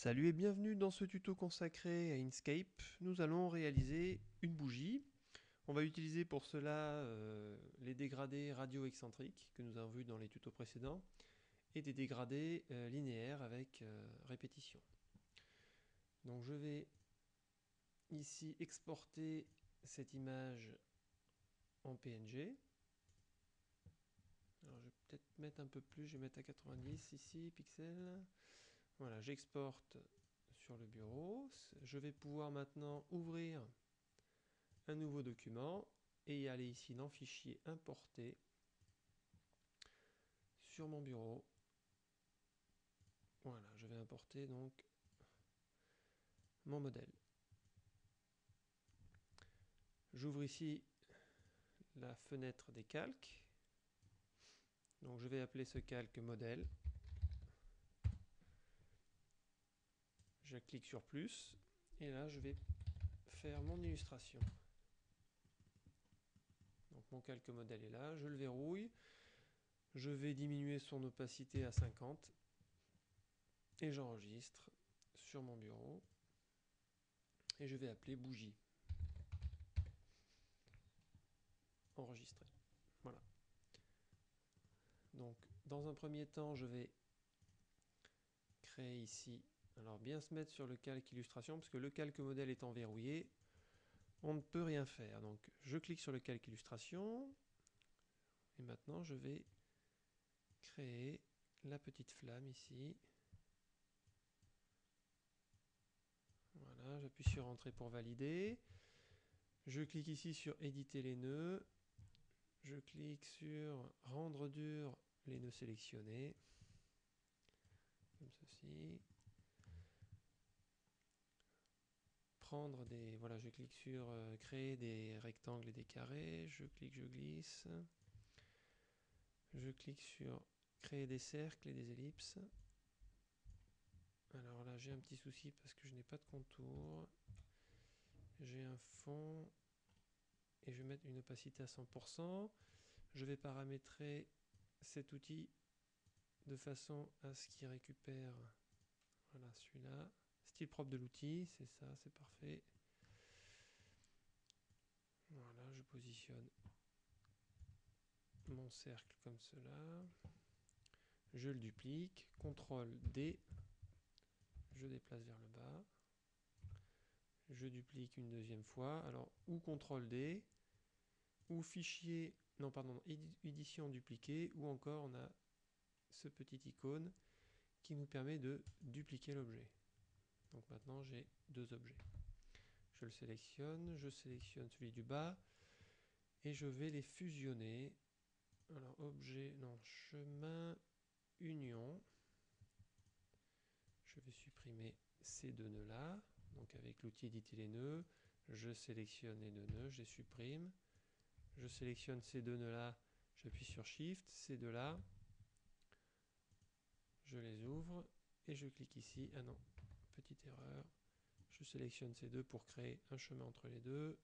Salut et bienvenue dans ce tuto consacré à Inkscape. Nous allons réaliser une bougie. On va utiliser pour cela les dégradés radio-excentriques que nous avons vus dans les tutos précédents et des dégradés linéaires avec répétition. Donc je vais ici exporter cette image en PNG. Alors je vais peut-être mettre un peu plus, je vais mettre à 90 ici, pixels. Voilà, j'exporte sur le bureau. Je vais pouvoir maintenant ouvrir un nouveau document et aller ici dans Fichier, Importer sur mon bureau. Voilà, je vais importer donc mon modèle. J'ouvre ici la fenêtre des calques. Donc je vais appeler ce calque modèle. Je clique sur plus et là je vais faire mon illustration. Donc mon calque modèle est là, je le verrouille. Je vais diminuer son opacité à 50 et j'enregistre sur mon bureau et je vais appeler bougie. Enregistrer. Voilà. Donc dans un premier temps, je vais créer ici. Alors bien se mettre sur le calque illustration parce que le calque modèle étant verrouillé, on ne peut rien faire. Donc je clique sur le calque illustration et maintenant je vais créer la petite flamme ici. Voilà, j'appuie sur Entrée pour valider. Je clique ici sur Éditer les nœuds. Je clique sur Rendre dur les nœuds sélectionnés. Comme ceci. Prendre des... Voilà, je clique sur Créer des rectangles et des carrés. Je clique, je glisse. Je clique sur Créer des cercles et des ellipses. Alors là, j'ai un petit souci parce que je n'ai pas de contour. J'ai un fond et je vais mettre une opacité à 100%. Je vais paramétrer cet outil de façon à ce qu'il récupère, voilà, celui-là. Style propre de l'outil, c'est ça, c'est parfait. Voilà, je positionne mon cercle comme cela. Je le duplique, CTRL D, je déplace vers le bas. Je duplique une deuxième fois. Alors, ou CTRL D, ou fichier, non pardon, édition dupliquée, ou encore on a ce petit icône qui nous permet de dupliquer l'objet. Donc maintenant j'ai deux objets. Je le sélectionne, je sélectionne celui du bas et je vais les fusionner. Alors objet, non, chemin, union. Je vais supprimer ces deux nœuds là. Donc avec l'outil éditer les nœuds, je sélectionne les deux nœuds, je les supprime. Je sélectionne ces deux nœuds là, j'appuie sur Shift, ces deux là, je les ouvre et je clique ici. Ah non, petite erreur. Je sélectionne ces deux pour créer un chemin entre les deux.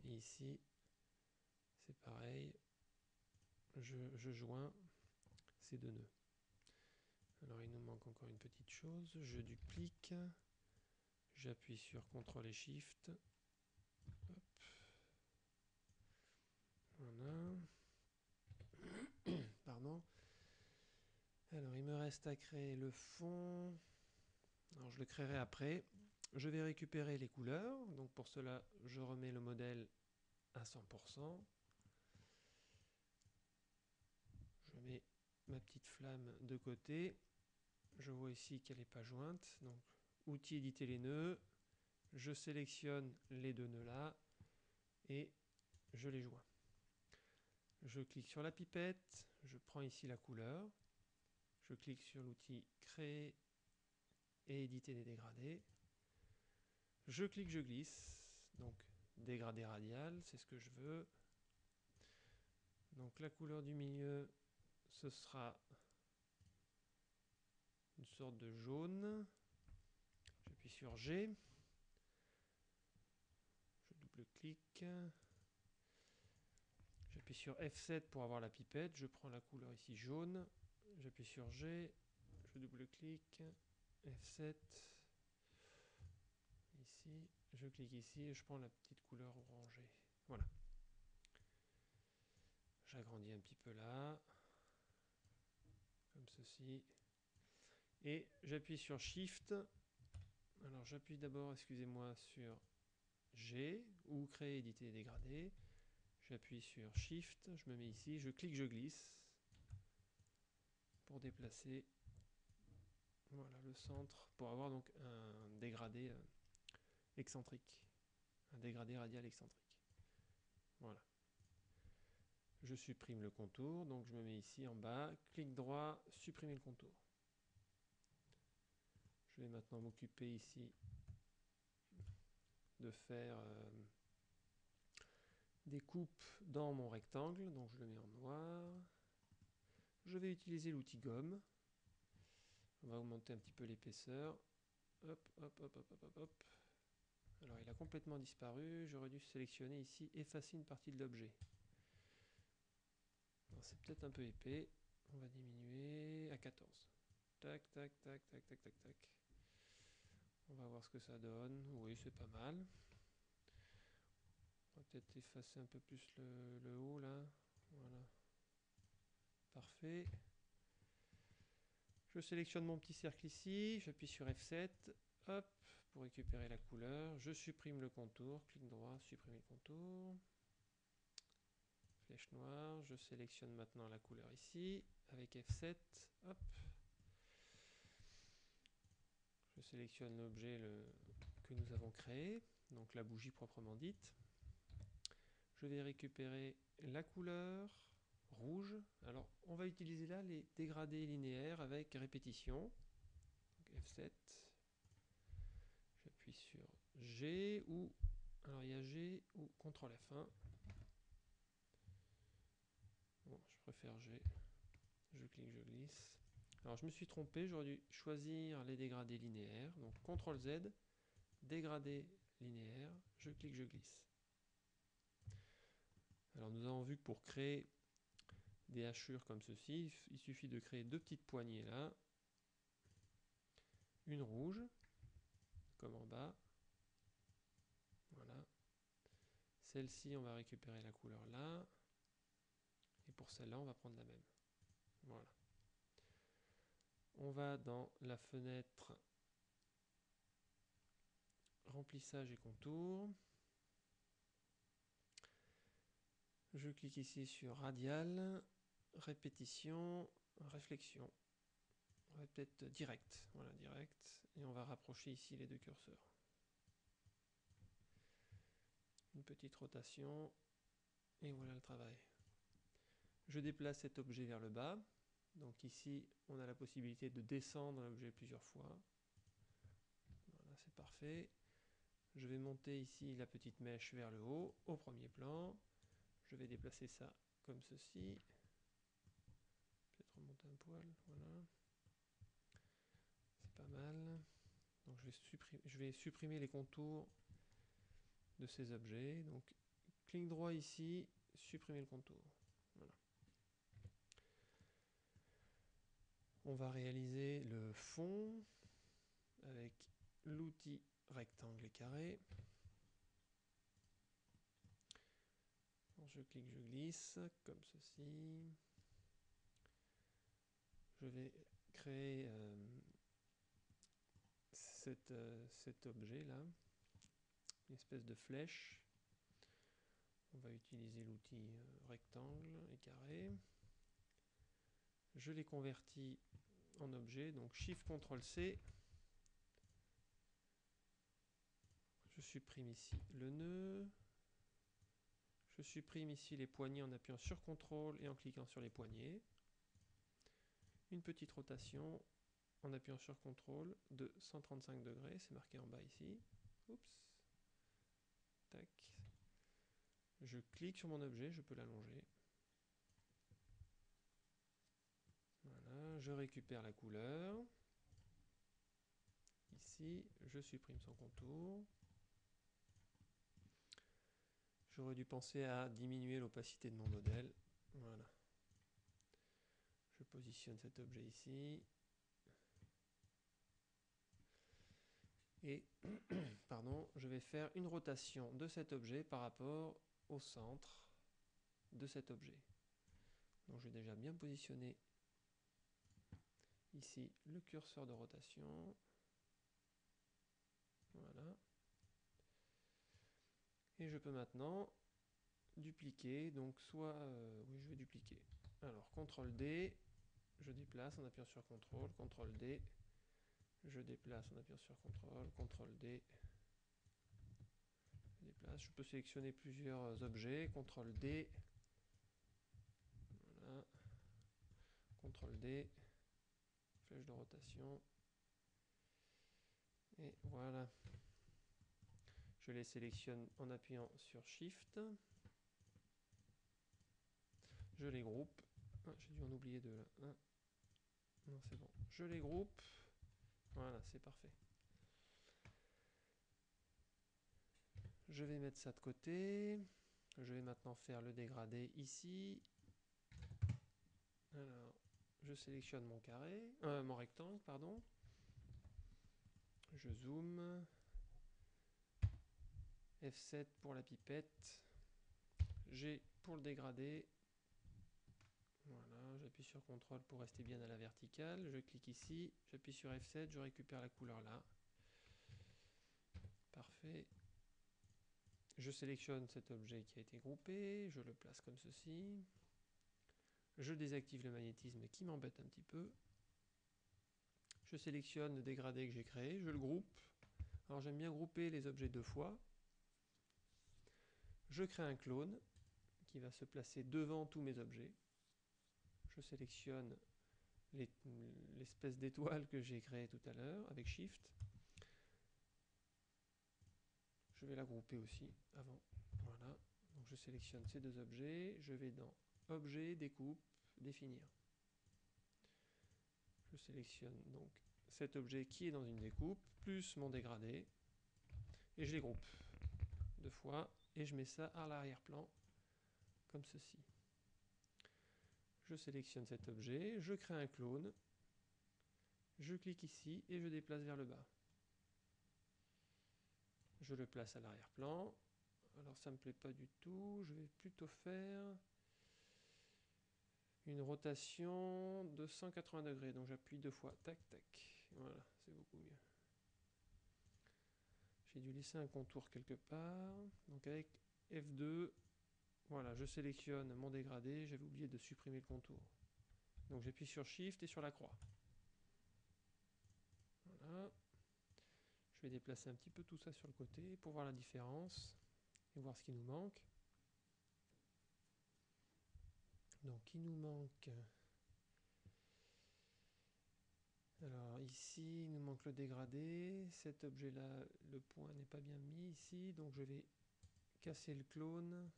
Et ici, c'est pareil. Je joins ces deux nœuds. Alors il nous manque encore une petite chose. Je duplique. J'appuie sur CTRL et SHIFT. Hop. Voilà. Pardon. Alors il me reste à créer le fond. Alors je le créerai après. Je vais récupérer les couleurs. Donc pour cela, je remets le modèle à 100%. Je mets ma petite flamme de côté. Je vois ici qu'elle n'est pas jointe. Donc outil éditer les nœuds. Je sélectionne les deux nœuds là et je les joins. Je clique sur la pipette, je prends ici la couleur, je clique sur l'outil créer et éditer des dégradés. Je clique, je glisse, donc dégradé radial, c'est ce que je veux. Donc la couleur du milieu, ce sera une sorte de jaune. J'appuie sur G. Je double-clique. J'appuie sur F7 pour avoir la pipette. Je prends la couleur ici jaune. J'appuie sur G. Je double-clique. F7. Ici, je clique ici et je prends la petite couleur orangée. Voilà. J'agrandis un petit peu là, comme ceci. Et j'appuie sur Shift. Alors j'appuie d'abord, excusez-moi, sur G, ou créer, éditer, dégrader. J'appuie sur Shift, je me mets ici, je clique, je glisse, pour déplacer, voilà, le centre, pour avoir donc un dégradé excentrique, un dégradé radial excentrique. Voilà. Je supprime le contour, donc je me mets ici en bas, clic droit, supprimer le contour. Je vais maintenant m'occuper ici de faire des coupes dans mon rectangle, donc je le mets en noir. Je vais utiliser l'outil gomme. On va augmenter un petit peu l'épaisseur. Hop, hop, hop, hop, hop, hop. Alors il a complètement disparu, j'aurais dû sélectionner ici, effacer une partie de l'objet. C'est peut-être un peu épais, on va diminuer à 14. Tac, tac, tac, tac, tac, tac, tac. On va voir ce que ça donne, oui c'est pas mal. On va peut-être effacer un peu plus le haut là, voilà. Parfait. Je sélectionne mon petit cercle ici, j'appuie sur F7, hop, pour récupérer la couleur. Je supprime le contour, clic droit, supprimer le contour. Flèche noire, je sélectionne maintenant la couleur ici, avec F7, hop. Je sélectionne l'objet que nous avons créé, donc la bougie proprement dite. Je vais récupérer la couleur rouge. Alors, on va utiliser là les dégradés linéaires avec répétition. Donc F7. J'appuie sur G ou... Alors, il y a G ou CTRL F1. Bon, je préfère G. Je clique, je glisse. Alors, je me suis trompé. J'aurais dû choisir les dégradés linéaires. Donc, CTRL Z. Dégradé linéaire. Je clique, je glisse. Alors, nous avons vu que pour créer des hachures comme ceci, il suffit de créer deux petites poignées là, une rouge, comme en bas, voilà, celle-ci on va récupérer la couleur là, et pour celle-là on va prendre la même, voilà. On va dans la fenêtre remplissage et contour, je clique ici sur radial, répétition, réflexion. On va peut-être direct, voilà, direct, et on va rapprocher ici les deux curseurs. Une petite rotation, et voilà le travail. Je déplace cet objet vers le bas, donc ici on a la possibilité de descendre l'objet plusieurs fois. Voilà, c'est parfait. Je vais monter ici la petite mèche vers le haut, au premier plan. Je vais déplacer ça comme ceci. Peut-être remonter un poil, voilà. C'est pas mal. Donc je vais supprimer les contours de ces objets. Donc clic droit ici, supprimer le contour. Voilà. On va réaliser le fond avec l'outil rectangle et carré. Je clique, je glisse, comme ceci. Je vais créer cet objet là, une espèce de flèche. On va utiliser l'outil rectangle et carré. Je les convertis en objet, donc Shift CTRL C. Je supprime ici le nœud. Je supprime ici les poignées en appuyant sur CTRL et en cliquant sur les poignées. Une petite rotation en appuyant sur CTRL de 135 degrés, c'est marqué en bas ici. Oups. Tac. Je clique sur mon objet, je peux l'allonger. Voilà, je récupère la couleur. Ici, je supprime son contour. J'aurais dû penser à diminuer l'opacité de mon modèle. Voilà. Je positionne cet objet ici. Et pardon, je vais faire une rotation de cet objet par rapport au centre de cet objet. Donc j'ai déjà bien positionné ici le curseur de rotation. Voilà. Et je peux maintenant dupliquer. Donc soit... oui, je vais dupliquer. Alors, CTRL D, je déplace en appuyant sur CTRL, CTRL D, je déplace en appuyant sur CTRL, CTRL D, je déplace. Je peux sélectionner plusieurs objets, CTRL D, voilà, CTRL D, flèche de rotation, et voilà. Je les sélectionne en appuyant sur Shift, je les groupe. Ah, j'ai dû en oublier deux là. Ah, non, c'est bon. Je les groupe. Voilà, c'est parfait. Je vais mettre ça de côté. Je vais maintenant faire le dégradé ici. Alors, je sélectionne mon carré, mon rectangle, pardon. Je zoome. F7 pour la pipette. G pour le dégradé. Voilà, j'appuie sur CTRL pour rester bien à la verticale. Je clique ici, j'appuie sur F7, je récupère la couleur là. Parfait. Je sélectionne cet objet qui a été groupé, je le place comme ceci. Je désactive le magnétisme qui m'embête un petit peu. Je sélectionne le dégradé que j'ai créé, je le groupe. Alors j'aime bien grouper les objets deux fois. Je crée un clone qui va se placer devant tous mes objets. Je sélectionne l'espèce d'étoile que j'ai créée tout à l'heure avec Shift. Je vais la grouper aussi avant. Voilà. Donc je sélectionne ces deux objets. Je vais dans Objet, Découpe, Définir. Je sélectionne donc cet objet qui est dans une découpe, plus mon dégradé. Et je les groupe deux fois. Et je mets ça à l'arrière-plan, comme ceci. Je sélectionne cet objet, je crée un clone. Je clique ici et je déplace vers le bas. Je le place à l'arrière-plan. Alors ça me plaît pas du tout. Je vais plutôt faire une rotation de 180 degrés. Donc j'appuie deux fois. Tac, tac. Voilà, c'est beaucoup mieux. J'ai dû laisser un contour quelque part. Donc avec F2, voilà, je sélectionne mon dégradé. J'avais oublié de supprimer le contour. Donc j'appuie sur Shift et sur la croix. Voilà. Je vais déplacer un petit peu tout ça sur le côté pour voir la différence et voir ce qui nous manque. Donc il nous manque... Alors ici, il nous manque le dégradé. Cet objet-là, le point n'est pas bien mis ici. Donc je vais casser le clone.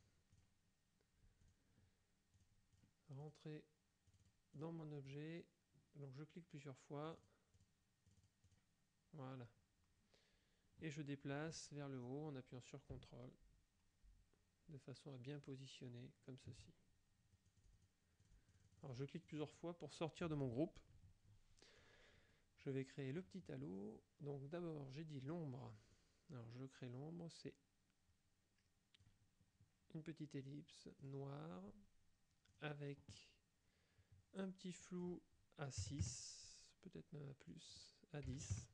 Rentrer dans mon objet. Donc je clique plusieurs fois. Voilà. Et je déplace vers le haut en appuyant sur CTRL. De façon à bien positionner comme ceci. Alors je clique plusieurs fois pour sortir de mon groupe. Je vais créer le petit halo. Donc d'abord, j'ai dit l'ombre. Alors je crée l'ombre, c'est une petite ellipse noire avec un petit flou à 6, peut-être même à plus, à 10.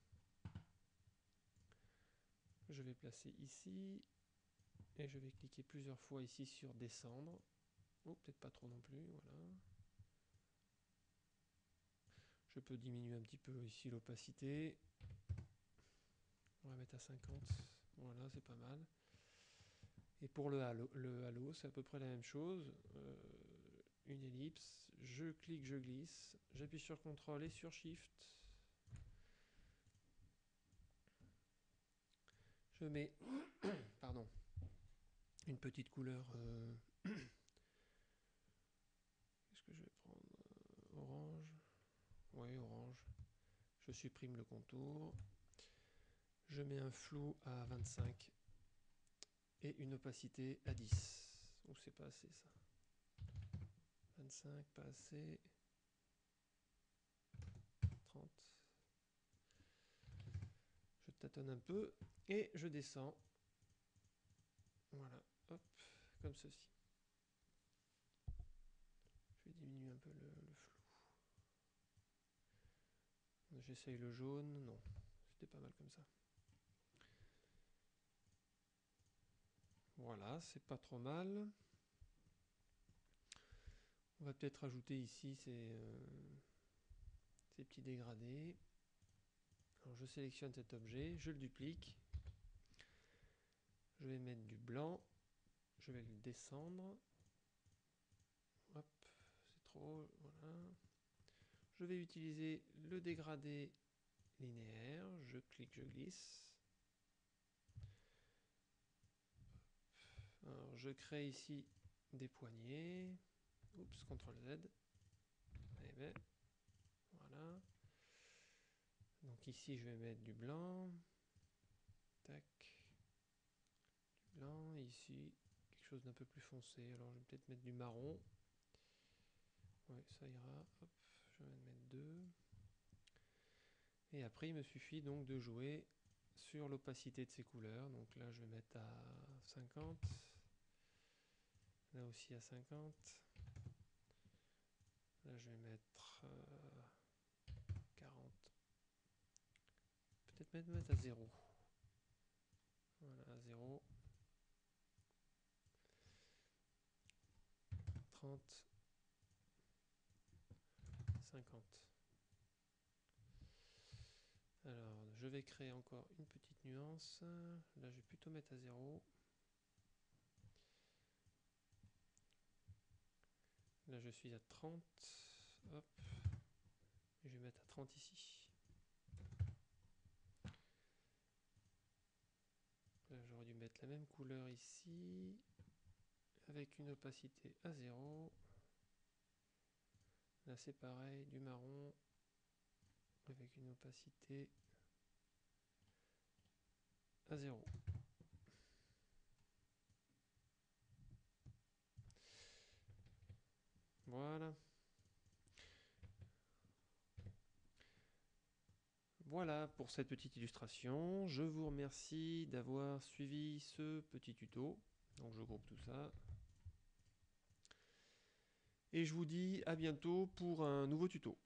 Je vais placer ici et je vais cliquer plusieurs fois ici sur descendre. Oh, peut-être pas trop non plus, voilà. Je peux diminuer un petit peu ici l'opacité. On va mettre à 50. Voilà, c'est pas mal. Et pour le halo, c'est à peu près la même chose. Une ellipse, je clique, je glisse, j'appuie sur CTRL et sur SHIFT. Je mets pardon, une petite couleur. Qu'est-ce que je vais prendre? Orange. Oui, orange. Je supprime le contour. Je mets un flou à 25 et une opacité à 10. Ou c'est pas assez ça. 25, pas assez. 30. Je tâtonne un peu, et je descends. Voilà, hop, comme ceci. Je vais diminuer un peu le flou. J'essaye le jaune, non, c'était pas mal comme ça. Voilà, c'est pas trop mal. On va peut-être ajouter ici ces petits dégradés. Alors je sélectionne cet objet, je le duplique. Je vais mettre du blanc. Je vais le descendre. Hop, c'est trop, voilà. Je vais utiliser le dégradé linéaire. Je clique, je glisse. Alors, je crée ici des poignées. Oups, CTRL Z. Eh ben, voilà. Donc ici, je vais mettre du blanc. Tac. Du blanc. Et ici, quelque chose d'un peu plus foncé. Alors, je vais peut-être mettre du marron. Ouais, ça ira. Hop, je vais en mettre deux. Et après, il me suffit donc de jouer sur l'opacité de ces couleurs. Donc là, je vais mettre à 50. Là aussi à 50. Là, je vais mettre 40. Peut-être mettre à 0. Voilà, à 0. 30. 50. Alors, je vais créer encore une petite nuance. Là, je vais plutôt mettre à 0. Là, je suis à 30. Hop. Et je vais mettre à 30 ici. Là, j'aurais dû mettre la même couleur ici. Avec une opacité à 0. Là, c'est pareil, du marron. Avec une opacité à 0. Voilà. Voilà pour cette petite illustration. Je vous remercie d'avoir suivi ce petit tuto. Donc je groupe tout ça. Et je vous dis à bientôt pour un nouveau tuto.